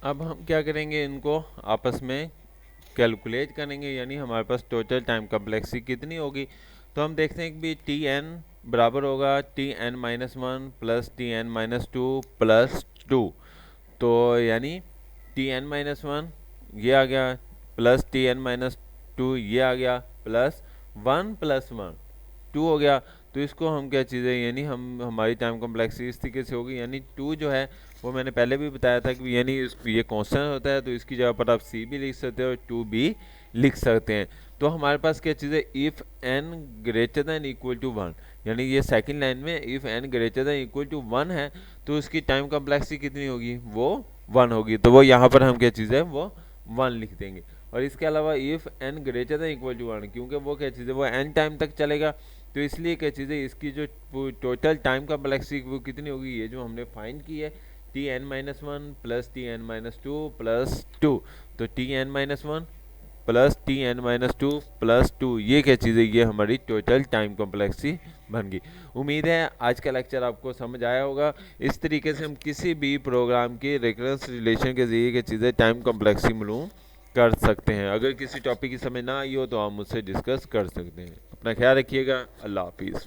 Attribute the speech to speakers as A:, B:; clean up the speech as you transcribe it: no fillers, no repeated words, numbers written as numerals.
A: अब हम क्या करेंगे, इनको आपस में कैलकुलेट करेंगे, यानी हमारे पास टोटल टाइम कम्प्लेक्सिटी कितनी होगी। तो हम देखते हैं कि भी टी एन बराबर होगा T N minus one plus T N minus two plus two. तो यानी टी एन माइनस वन ये आ गया, plus T N minus two ये आ गया, plus one plus one two हो गया। तो इसको हम क्या चीज़ है, यानी हम हमारी टाइम कॉम्प्लेक्सिटी इस तरीके से होगी, यानी टू जो है वो मैंने पहले भी बताया था कि यानी ये कांस्टेंट होता है, तो इसकी जगह पर आप सी भी लिख सकते हो और टू भी लिख सकते हैं। तो हमारे पास क्या चीज़ है, if N greater than equal to one, यानी ये सेकंड लाइन में if N greater than equal to one है तो उसकी टाइम कॉम्प्लेक्सिटी कितनी होगी, वो वन होगी। तो वो यहाँ पर हम क्या चीज़ है, वो वन लिख देंगे। और इसके अलावा if N greater than equal to one, क्योंकि वो क्या चीज़ है, वो एन टाइम तक चलेगा, तो इसलिए क्या चीज़ है, इसकी जो टोटल टाइम कॉम्प्लेक्सिटी वो कितनी होगी, ये जो हमने फाइंड की है T N minus one plus T N minus two plus two. तो T N minus one plus T N minus two plus two, ये क्या चीज़ है, ये हमारी टोटल टाइम कॉम्प्लेक्सिटी बन गई। उम्मीद है आज का लेक्चर आपको समझ आया होगा। इस तरीके से हम किसी भी प्रोग्राम के रेफरेंस रिलेशन के जरिए क्या चीज़ें टाइम कॉम्प्लेक्सिटी मालूम कर सकते हैं। अगर किसी टॉपिक की समझ ना आई हो तो आप मुझसे डिस्कस कर सकते हैं। अपना ख्याल रखिएगा। अल्लाह हाफिज़।